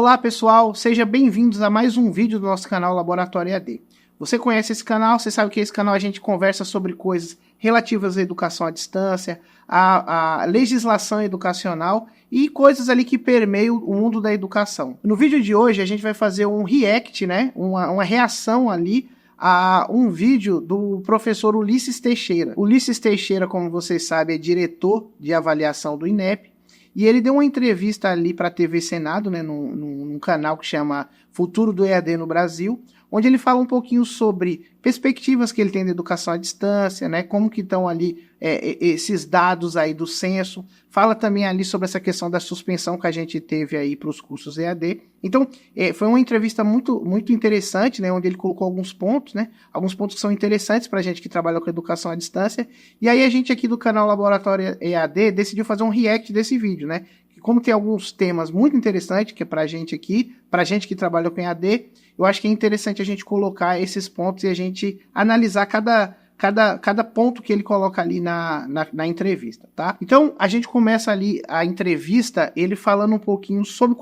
Olá pessoal, sejam bem-vindos a mais um vídeo do nosso canal Laboratório EAD. Você conhece esse canal, você sabe que esse canal a gente conversa sobre coisas relativas à educação à distância, à legislação educacional e coisas ali que permeiam o mundo da educação. No vídeo de hoje a gente vai fazer um react, né, uma reação ali a um vídeo do professor Ulisses Teixeira. Ulisses Teixeira, como vocês sabem, é diretor de avaliação do INEP. E ele deu uma entrevista ali para a TV Senado, né, num canal que chama Futuro do EAD no Brasil, onde ele fala um pouquinho sobre perspectivas que ele tem da educação à distância, né, como que estão ali esses dados aí do censo, fala também ali sobre essa questão da suspensão que a gente teve aí para os cursos EAD. Então, foi uma entrevista muito interessante, né, onde ele colocou alguns pontos, né, alguns pontos que são interessantes para a gente que trabalha com educação à distância, e aí a gente aqui do canal Laboratório EAD decidiu fazer um react desse vídeo, né, como tem alguns temas muito interessantes, que é para a gente aqui, para a gente que trabalha com EAD, eu acho que é interessante a gente colocar esses pontos e a gente analisar cada ponto que ele coloca ali na entrevista, tá? Então, a gente começa ali a entrevista, ele falando um pouquinho sobre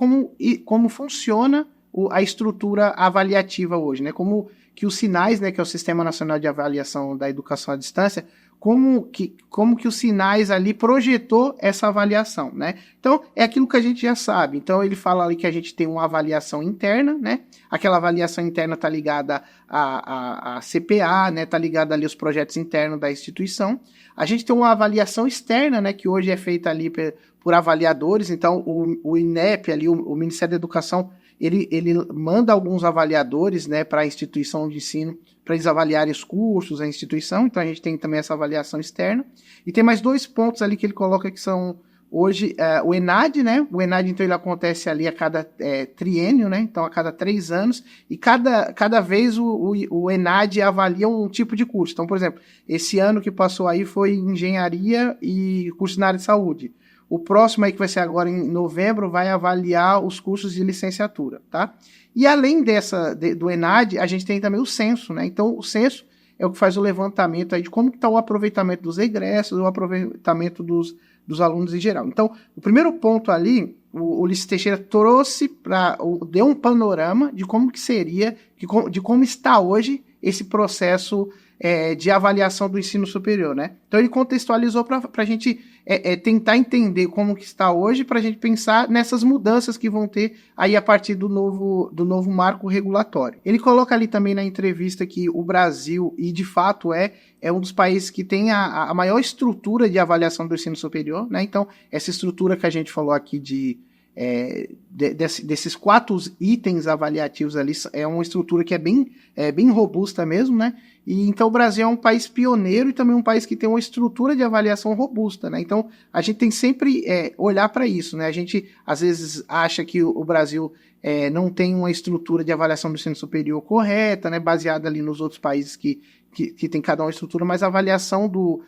como funciona a estrutura avaliativa hoje, né? Como que os sinais, né, que é o Sistema Nacional de Avaliação da Educação à Distância, como que os sinais ali projetou essa avaliação, né? Então, é aquilo que a gente já sabe. Então, ele fala ali que a gente tem uma avaliação interna, né? Aquela avaliação interna está ligada a CPA, né? Está ligada ali aos projetos internos da instituição. A gente tem uma avaliação externa, né? Que hoje é feita ali por avaliadores. Então, o INEP ali, o Ministério da Educação, ele manda alguns avaliadores, né, para a instituição de ensino, para eles avaliarem os cursos, a instituição. Então a gente tem também essa avaliação externa. E tem mais dois pontos ali que ele coloca que são hoje o ENAD, né? O ENAD, então, ele acontece ali a cada triênio, né? Então a cada 3 anos. E cada vez o ENAD avalia um tipo de curso. Então, por exemplo, esse ano que passou aí foi engenharia e curso na área de saúde. O próximo aí, que vai ser agora em novembro, vai avaliar os cursos de licenciatura, tá? E além do ENAD, a gente tem também o censo, né? Então, o censo é o que faz o levantamento aí de como está o aproveitamento dos egressos, o aproveitamento dos alunos em geral. Então, o primeiro ponto ali, o Ulisses Teixeira trouxe deu um panorama de como que seria, de como está hoje esse processo de avaliação do ensino superior, né? Então ele contextualizou para a gente tentar entender como que está hoje, para a gente pensar nessas mudanças que vão ter aí a partir do novo marco regulatório. Ele coloca ali também na entrevista que o Brasil, e de fato é um dos países que tem a maior estrutura de avaliação do ensino superior, né? Então essa estrutura que a gente falou aqui desses 4 itens avaliativos ali, é uma estrutura que é bem robusta mesmo, né? E então o Brasil é um país pioneiro e também um país que tem uma estrutura de avaliação robusta, né? Então a gente tem sempre olhar para isso, né? A gente às vezes acha que o Brasil não tem uma estrutura de avaliação do ensino superior correta, né? Baseada ali nos outros países que tem cada uma estrutura, mas a avaliação dos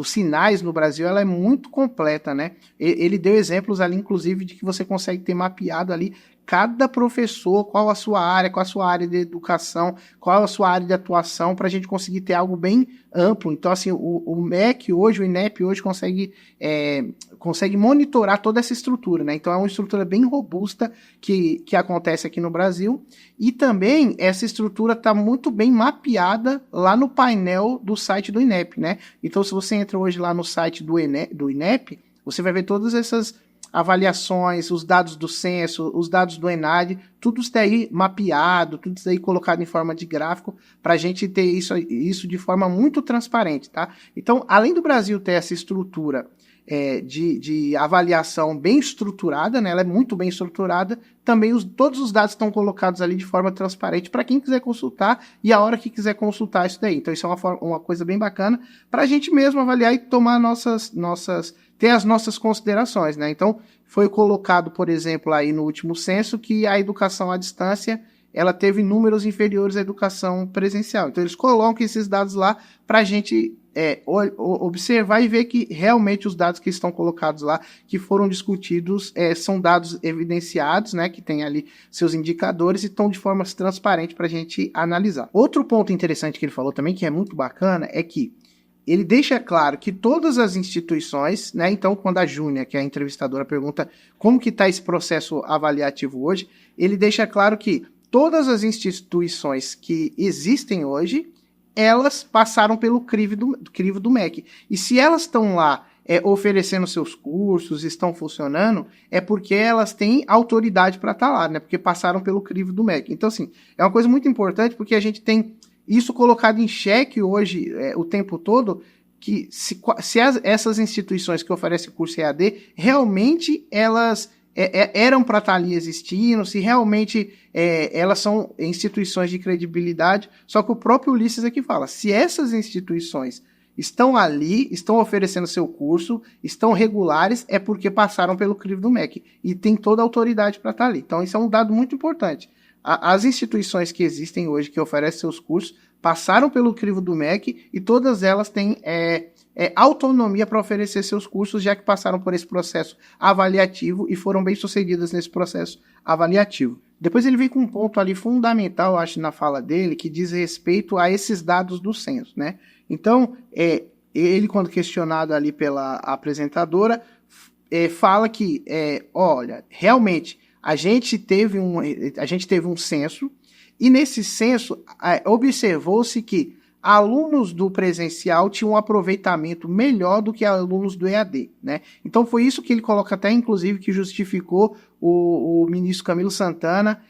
sinais no Brasil, ela é muito completa, né? Ele deu exemplos ali, inclusive, de que você consegue ter mapeado ali cada professor, qual a sua área de educação, qual a sua área de atuação, para a gente conseguir ter algo bem amplo. Então, assim, o MEC hoje, o INEP hoje consegue monitorar toda essa estrutura, né? Então, é uma estrutura bem robusta que acontece aqui no Brasil. E também, essa estrutura está muito bem mapeada lá no painel do site do INEP, né? Então, se você entra hoje lá no site do INEP, você vai ver todas essas avaliações, os dados do censo, os dados do ENAD, tudo isso daí mapeado, tudo isso daí colocado em forma de gráfico, para a gente ter isso de forma muito transparente, tá? Então, além do Brasil ter essa estrutura de avaliação bem estruturada, né? Ela é muito bem estruturada, também todos os dados estão colocados ali de forma transparente para quem quiser consultar e a hora que quiser consultar isso daí. Então isso é uma coisa bem bacana para a gente mesmo avaliar e tomar ter as nossas considerações, né? Então foi colocado, por exemplo, aí no último censo que a educação à distância ela teve números inferiores à educação presencial. Então eles colocam esses dados lá para a gente observar e ver que realmente os dados que estão colocados lá, que foram discutidos, são dados evidenciados, né, que tem ali seus indicadores e estão de forma transparente para a gente analisar. Outro ponto interessante que ele falou também, que é muito bacana, é que ele deixa claro que todas as instituições, né, então quando a Júnia, que é a entrevistadora, pergunta como que está esse processo avaliativo hoje, ele deixa claro que todas as instituições que existem hoje, elas passaram pelo crivo do MEC. E se elas estão lá oferecendo seus cursos, estão funcionando, é porque elas têm autoridade para estar lá, né? Porque passaram pelo crivo do MEC. Então, assim, é uma coisa muito importante porque a gente tem isso colocado em xeque hoje o tempo todo, que se essas instituições que oferecem curso EAD, realmente elas eram para estar ali existindo, se realmente elas são instituições de credibilidade, só que o próprio Ulisses aqui fala, se essas instituições estão ali, estão oferecendo seu curso, estão regulares, é porque passaram pelo crivo do MEC e tem toda a autoridade para estar ali. Então isso é um dado muito importante. As instituições que existem hoje, que oferecem seus cursos, passaram pelo crivo do MEC e todas elas têm autonomia para oferecer seus cursos, já que passaram por esse processo avaliativo e foram bem sucedidas nesse processo avaliativo. Depois ele vem com um ponto ali fundamental, acho, na fala dele, que diz respeito a esses dados do censo, né? Então, ele, quando questionado ali pela apresentadora, fala que, olha, realmente, a gente teve um censo, e nesse censo observou-se que alunos do presencial tinham um aproveitamento melhor do que alunos do EAD, né? Então foi isso que ele coloca até, inclusive, que justificou o ministro Camilo Santana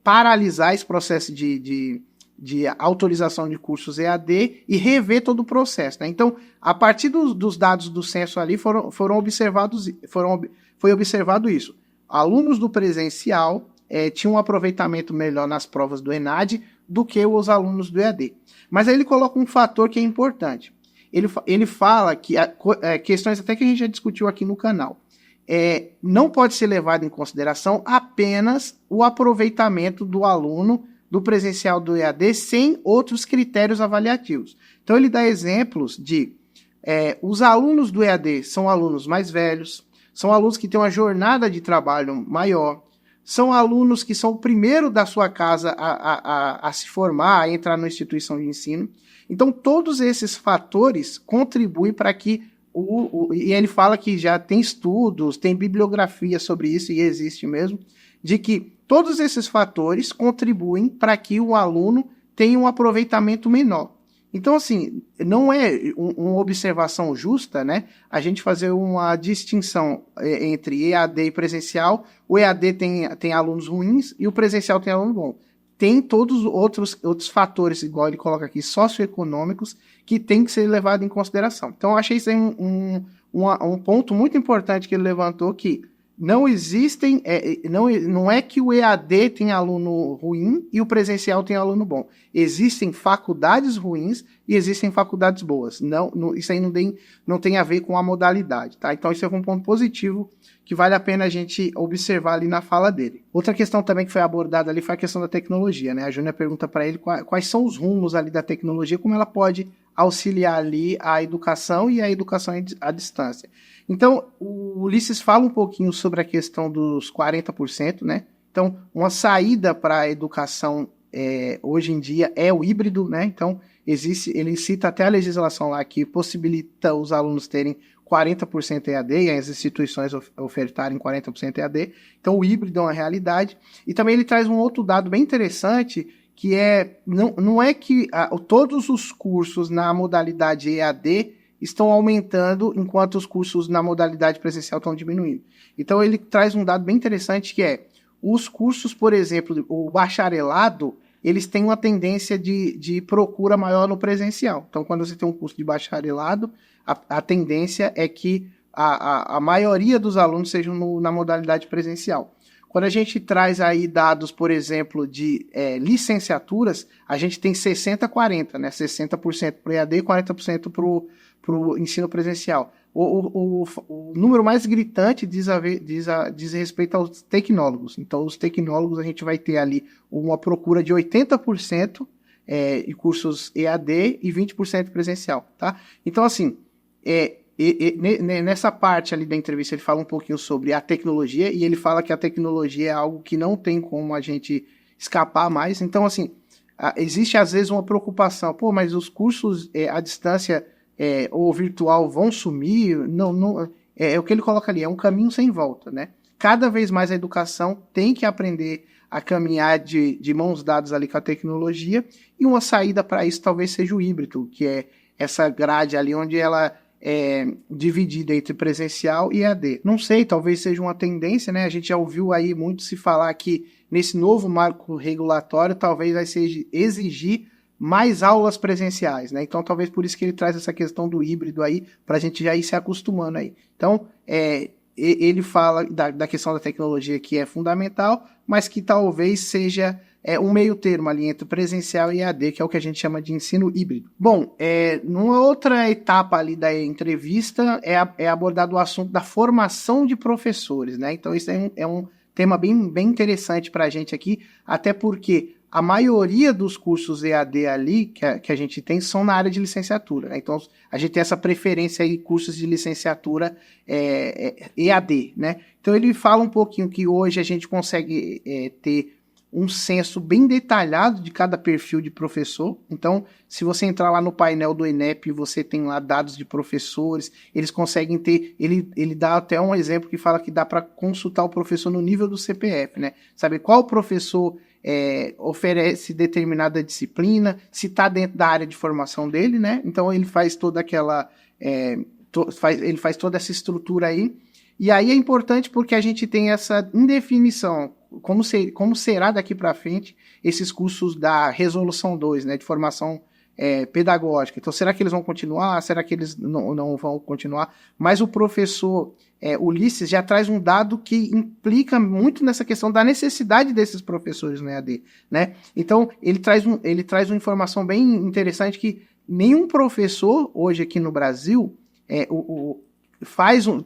paralisar esse processo de autorização de cursos EAD e rever todo o processo, né? Então, a partir dos dados do censo ali foi observado isso. Alunos do presencial tinham um aproveitamento melhor nas provas do ENAD do que os alunos do EAD. Mas aí ele coloca um fator que é importante. Ele fala que questões até que a gente já discutiu aqui no canal. Não pode ser levado em consideração apenas o aproveitamento do aluno do presencial do EAD sem outros critérios avaliativos. Então ele dá exemplos de os alunos do EAD são alunos mais velhos, são alunos que têm uma jornada de trabalho maior, são alunos que são o primeiro da sua casa a se formar, a entrar na instituição de ensino. Então, todos esses fatores contribuem para que e ele fala que já tem estudos, tem bibliografia sobre isso, e existe mesmo, de que todos esses fatores contribuem para que o aluno tenha um aproveitamento menor. Então, assim, não é uma observação justa, né, a gente fazer uma distinção entre EAD e presencial. O EAD tem alunos ruins e o presencial tem aluno bom. Tem todos outros fatores, igual ele coloca aqui, socioeconômicos, que tem que ser levado em consideração. Então, eu achei isso aí um ponto muito importante que ele levantou, que não existem, não é que o EAD tem aluno ruim e o presencial tem aluno bom. Existem faculdades ruins e existem faculdades boas. Isso aí não tem a ver com a modalidade, tá? Então isso é um ponto positivo que vale a pena a gente observar ali na fala dele. Outra questão também que foi abordada ali foi a questão da tecnologia, né? A Júnia pergunta para ele quais são os rumos ali da tecnologia, como ela pode auxiliar ali a educação e a educação à distância. Então, o Ulisses fala um pouquinho sobre a questão dos 40%, né? Então, uma saída para a educação hoje em dia é o híbrido, né? Então, ele cita até a legislação lá que possibilita os alunos terem 40% EAD e as instituições ofertarem 40% EAD. Então, o híbrido é uma realidade. E também ele traz um outro dado bem interessante, que não é que todos os cursos na modalidade EAD estão aumentando enquanto os cursos na modalidade presencial estão diminuindo. Então ele traz um dado bem interessante, que os cursos, por exemplo, o bacharelado, eles têm uma tendência de procura maior no presencial. Então quando você tem um curso de bacharelado, a tendência é que a maioria dos alunos sejam na modalidade presencial. Quando a gente traz aí dados, por exemplo, de licenciaturas, a gente tem 60-40, né? 60% para o EAD e 40% para o ensino presencial. O número mais gritante diz respeito aos tecnólogos. Então, os tecnólogos, a gente vai ter ali uma procura de 80% em cursos EAD e 20% presencial, tá? Então, assim, nessa parte ali da entrevista ele fala um pouquinho sobre a tecnologia, e ele fala que a tecnologia é algo que não tem como a gente escapar mais. Então, assim, existe às vezes uma preocupação, pô, mas os cursos à distância ou virtual vão sumir? Não, é o que ele coloca ali, é um caminho sem volta, né? Cada vez mais a educação tem que aprender a caminhar de mãos dadas ali com a tecnologia, e uma saída para isso talvez seja o híbrido, que é essa grade ali onde ela é dividida entre presencial e EAD. Não sei, talvez seja uma tendência, né? A gente já ouviu aí muito se falar que nesse novo marco regulatório talvez vai ser exigir mais aulas presenciais, né? Então talvez por isso que ele traz essa questão do híbrido aí, para a gente já ir se acostumando aí. Então, ele fala da questão da tecnologia que é fundamental, mas que talvez seja um meio termo ali entre presencial e EAD, que é o que a gente chama de ensino híbrido. Bom, numa outra etapa ali da entrevista é abordado o assunto da formação de professores, né? Então isso é um tema bem interessante para a gente aqui, até porque a maioria dos cursos EAD ali que a gente tem são na área de licenciatura, né? Então a gente tem essa preferência aí, cursos de licenciatura EAD, né? Então ele fala um pouquinho que hoje a gente consegue ter um censo bem detalhado de cada perfil de professor. Então, se você entrar lá no painel do ENEP, você tem lá dados de professores, eles conseguem ter, ele dá até um exemplo que fala que dá para consultar o professor no nível do CPF, né? Saber qual professor oferece determinada disciplina, se está dentro da área de formação dele, né? Então ele faz toda aquela, ele faz toda essa estrutura aí. E aí é importante porque a gente tem essa indefinição, como será daqui para frente esses cursos da Resolução 2, né, de formação pedagógica. Então, será que eles vão continuar? Será que eles não vão continuar? Mas o professor Ulisses já traz um dado que implica muito nessa questão da necessidade desses professores no EAD, né? Então, ele traz uma informação bem interessante que nenhum professor hoje aqui no Brasil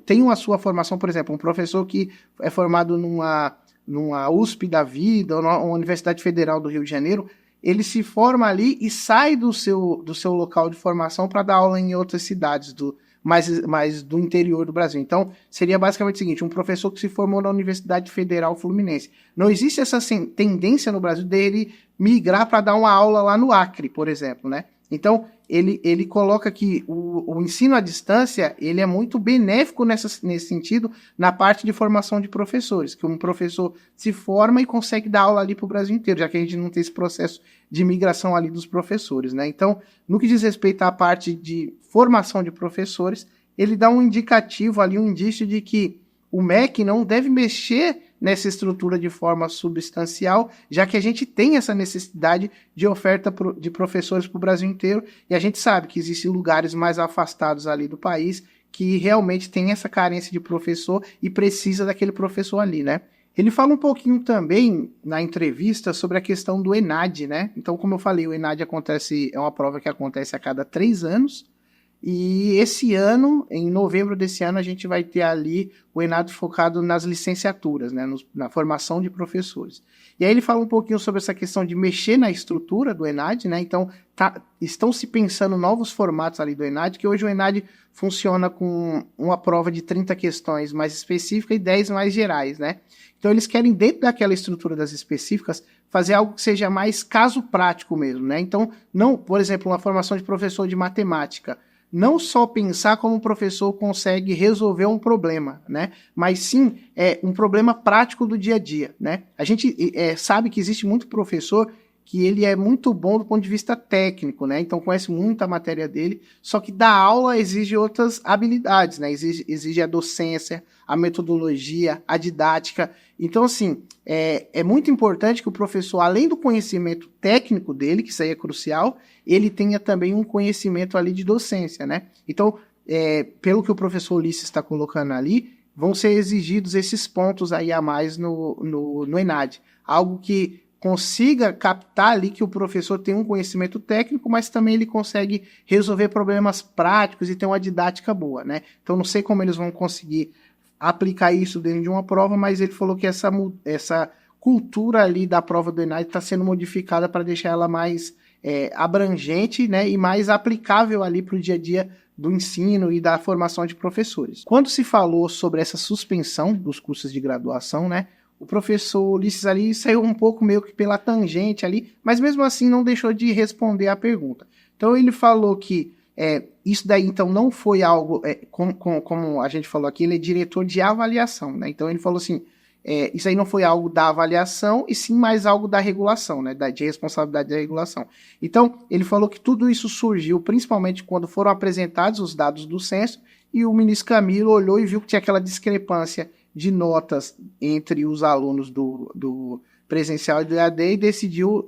tem a sua formação, por exemplo, um professor que é formado numa USP da vida, ou numa Universidade Federal do Rio de Janeiro, ele se forma ali e sai do seu local de formação para dar aula em outras cidades, mais do interior do Brasil. Então, seria basicamente o seguinte, um professor que se formou na Universidade Federal Fluminense. Não existe essa tendência no Brasil dele migrar para dar uma aula lá no Acre, por exemplo, né? Então, ele coloca que o ensino à distância ele é muito benéfico nesse sentido, na parte de formação de professores, que um professor se forma e consegue dar aula ali para o Brasil inteiro, já que a gente não tem esse processo de migração ali dos professores, né? Então, no que diz respeito à parte de formação de professores, ele dá um indicativo ali, um indício de que o MEC não deve mexer nessa estrutura de forma substancial, já que a gente tem essa necessidade de oferta de professores para o Brasil inteiro, e a gente sabe que existem lugares mais afastados ali do país que realmente tem essa carência de professor e precisa daquele professor ali, né? Ele fala um pouquinho também na entrevista sobre a questão do ENAD, né? Então, como eu falei, o ENAD é uma prova que acontece a cada 3 anos, e esse ano, em novembro desse ano, a gente vai ter ali o ENAD focado nas licenciaturas, né, na formação de professores. E aí ele fala um pouquinho sobre essa questão de mexer na estrutura do ENAD, né? Então estão se pensando novos formatos ali do ENAD, que hoje o ENAD funciona com uma prova de 30 questões mais específicas e 10 mais gerais, né? Então eles querem, dentro daquela estrutura das específicas, fazer algo que seja mais caso prático mesmo, né? Então, não, por exemplo, uma formação de professor de matemática, não só pensar como o professor consegue resolver um problema, né? Mas sim um problema prático do dia a dia, né? A gente sabe que existe muito professor que ele é muito bom do ponto de vista técnico, né? Então conhece muito a matéria dele, só que dar aula exige outras habilidades, né? Exige a docência, a metodologia, a didática. Então, assim, é muito importante que o professor, além do conhecimento técnico dele, que isso aí é crucial, ele tenha também um conhecimento ali de docência, né? Então, pelo que o professor Ulisses está colocando ali, vão ser exigidos esses pontos aí a mais no ENAD. Algo que consiga captar ali que o professor tem um conhecimento técnico, mas também ele consegue resolver problemas práticos e ter uma didática boa, né? Então, não sei como eles vão conseguir aplicar isso dentro de uma prova, mas ele falou que essa cultura ali da prova do ENAD está sendo modificada para deixar ela mais abrangente, né, e mais aplicável ali para o dia a dia do ensino e da formação de professores. Quando se falou sobre essa suspensão dos cursos de graduação, né, o professor Ulisses ali saiu um pouco meio que pela tangente ali, mas mesmo assim não deixou de responder a pergunta. Então ele falou que isso daí então não foi algo, como a gente falou aqui, ele é diretor de avaliação, né? Então ele falou assim, isso aí não foi algo da avaliação, e sim mais algo da regulação, né? De responsabilidade da regulação. Então ele falou que tudo isso surgiu principalmente quando foram apresentados os dados do censo, e o ministro Camilo olhou e viu que tinha aquela discrepância de notas entre os alunos do presencial e do EAD e decidiu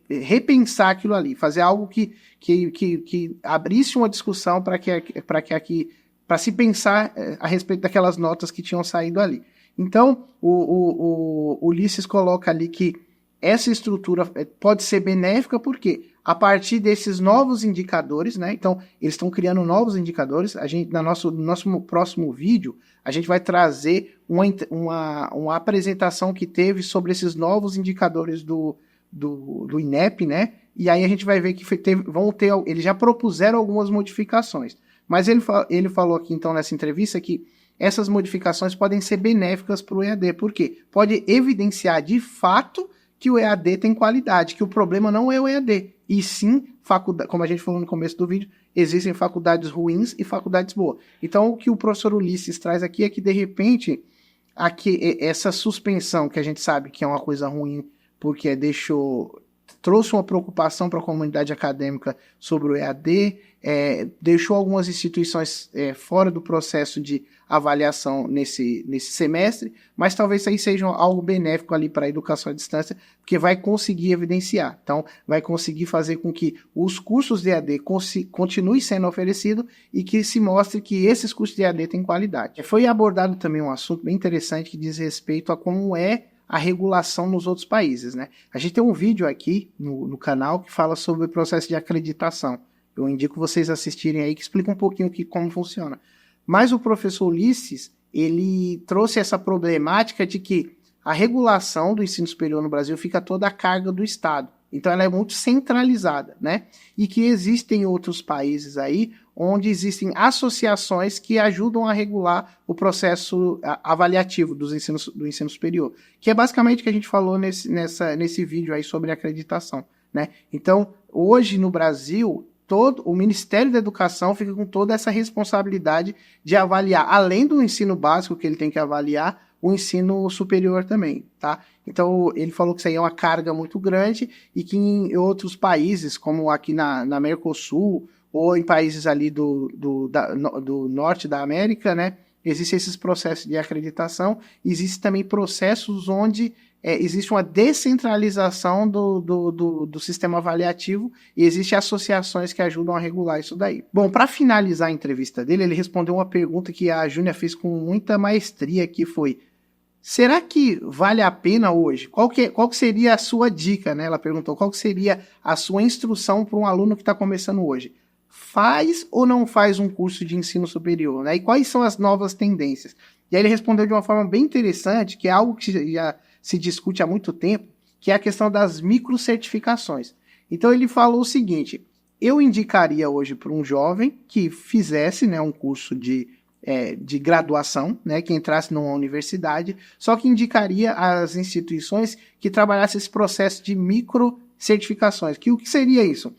repensar aquilo ali, fazer algo que abrisse uma discussão para se pensar a respeito daquelas notas que tinham saído ali. Então, o Ulisses coloca ali que essa estrutura pode ser benéfica, porque a partir desses novos indicadores, né? Então, eles estão criando novos indicadores. A gente, no nosso próximo vídeo, a gente vai trazer uma apresentação que teve sobre esses novos indicadores do INEP, né? E aí a gente vai ver que eles já propuseram algumas modificações. Mas ele falou aqui, então, nessa entrevista, que essas modificações podem ser benéficas para o EAD. Por quê? Pode evidenciar, de fato, que o EAD tem qualidade, que o problema não é o EAD, e sim, como a gente falou no começo do vídeo, existem faculdades ruins e faculdades boas. Então, o que o professor Ulisses traz aqui é que, de repente, essa suspensão, que a gente sabe que é uma coisa ruim, porque trouxe uma preocupação para a comunidade acadêmica sobre o EAD, deixou algumas instituições fora do processo de avaliação nesse semestre, mas talvez isso aí seja algo benéfico ali para a educação à distância, porque vai conseguir evidenciar. Então, vai conseguir fazer com que os cursos de EAD continuem sendo oferecidos e que se mostre que esses cursos de EAD têm qualidade. Foi abordado também um assunto bem interessante que diz respeito a como é a regulação nos outros países, né? A gente tem um vídeo aqui no canal que fala sobre o processo de acreditação. Eu indico vocês assistirem aí, que explica um pouquinho como funciona. Mas o professor Ulisses, ele trouxe essa problemática de que a regulação do ensino superior no Brasil fica toda a carga do Estado. Então ela é muito centralizada, né? E que existem outros países aí onde existem associações que ajudam a regular o processo avaliativo do ensino superior, que é basicamente o que a gente falou nesse vídeo aí sobre acreditação, né? Então, hoje no Brasil, o Ministério da Educação fica com toda essa responsabilidade de avaliar, além do ensino básico que ele tem que avaliar, o ensino superior também, tá? Então, ele falou que isso aí é uma carga muito grande e que em outros países, como aqui na Mercosul, ou em países ali do norte da América, né, existem esses processos de acreditação, existem também processos onde existe uma descentralização do sistema avaliativo e existem associações que ajudam a regular isso daí. Bom, para finalizar a entrevista dele, ele respondeu uma pergunta que a Júnia fez com muita maestria, que foi: será que vale a pena hoje? Qual que seria a sua dica, né? Ela perguntou qual que seria a sua instrução para um aluno que está começando hoje. Faz ou não faz um curso de ensino superior, né? E quais são as novas tendências? E aí ele respondeu de uma forma bem interessante, que é algo que já se discute há muito tempo, que é a questão das microcertificações. Então ele falou o seguinte: eu indicaria hoje para um jovem que fizesse, né, um curso de graduação, né, que entrasse numa universidade, só que indicaria às instituições que trabalhassem esse processo de microcertificações. O que seria isso?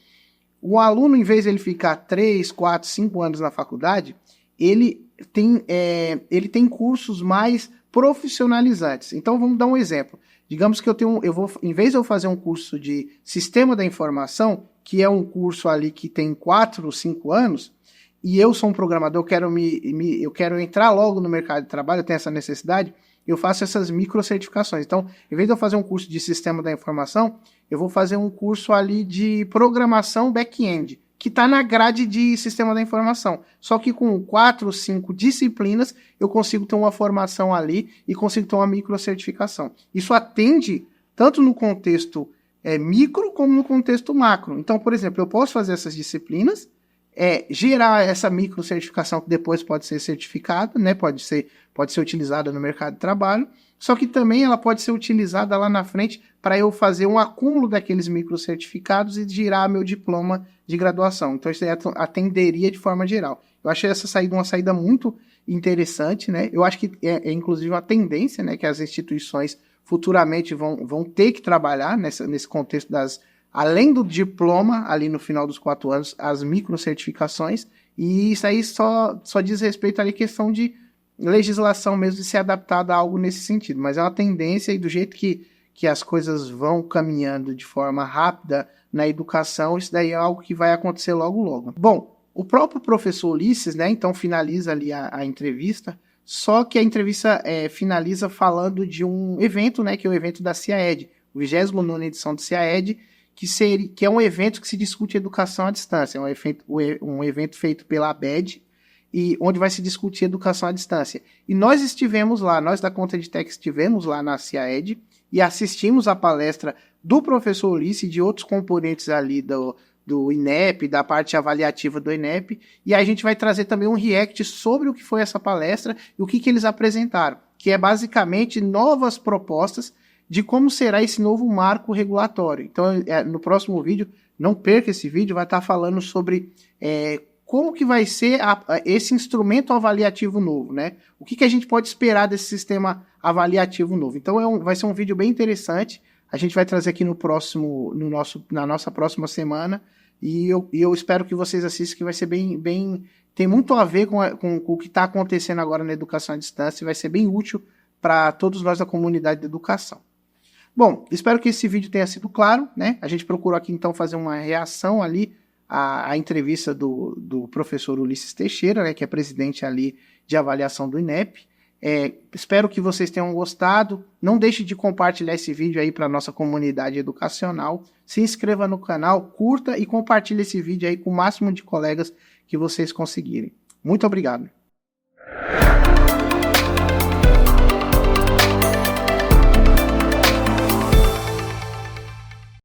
O aluno, em vez de ele ficar 3, 4, 5 anos na faculdade, ele tem cursos mais profissionalizantes. Então, vamos dar um exemplo. Digamos que em vez de eu fazer um curso de Sistema da Informação, que é um curso ali que tem 4 ou 5 anos, e eu sou um programador, eu quero entrar logo no mercado de trabalho, eu tenho essa necessidade, eu faço essas microcertificações. Então, em vez de eu fazer um curso de Sistema da Informação, eu vou fazer um curso ali de Programação Back-end, que está na grade de Sistema da Informação. Só que com 4 ou 5 disciplinas, eu consigo ter uma formação ali e consigo ter uma microcertificação. Isso atende tanto no contexto micro como no contexto macro. Então, por exemplo, eu posso fazer essas disciplinas, gerar essa microcertificação que depois pode ser certificada, né? Pode ser utilizada no mercado de trabalho, só que também ela pode ser utilizada lá na frente para eu fazer um acúmulo daqueles microcertificados e girar meu diploma de graduação. Então isso aí atenderia de forma geral. Eu achei essa saída uma saída muito interessante, né? Eu acho que inclusive uma tendência, né, que as instituições futuramente vão ter que trabalhar nesse contexto além do diploma, ali no final dos 4 anos, as microcertificações, e isso aí só diz respeito à questão de legislação mesmo, de ser adaptada a algo nesse sentido, mas é uma tendência e do jeito que as coisas vão caminhando de forma rápida na educação, isso daí é algo que vai acontecer logo logo. Bom, o próprio professor Ulisses, né, então finaliza ali a entrevista, só que a entrevista finaliza falando de um evento, né, que é o evento da CIAED, o 29ª edição do CIAED, que é um evento que se discute educação à distância, um evento feito pela ABED, e onde vai se discutir educação à distância. E nós estivemos lá, nós da Conta de Tech estivemos lá na CIAED e assistimos a palestra do professor Ulisses e de outros componentes ali do INEP, da parte avaliativa do INEP, e a gente vai trazer também um react sobre o que foi essa palestra e o que eles apresentaram, que é basicamente novas propostas de como será esse novo marco regulatório. Então, no próximo vídeo, não perca esse vídeo, vai estar falando sobre como que vai ser esse instrumento avaliativo novo, né? O que a gente pode esperar desse sistema avaliativo novo. Então, vai ser um vídeo bem interessante. A gente vai trazer aqui na nossa próxima semana. E eu espero que vocês assistam, que vai ser tem muito a ver com o que está acontecendo agora na educação à distância e vai ser bem útil para todos nós da comunidade de educação. Bom, espero que esse vídeo tenha sido claro, né? A gente procurou aqui então fazer uma reação ali à entrevista do professor Ulisses Teixeira, né, que é presidente ali de avaliação do INEP. Espero que vocês tenham gostado. Não deixe de compartilhar esse vídeo aí para a nossa comunidade educacional. Se inscreva no canal, curta e compartilhe esse vídeo aí com o máximo de colegas que vocês conseguirem. Muito obrigado.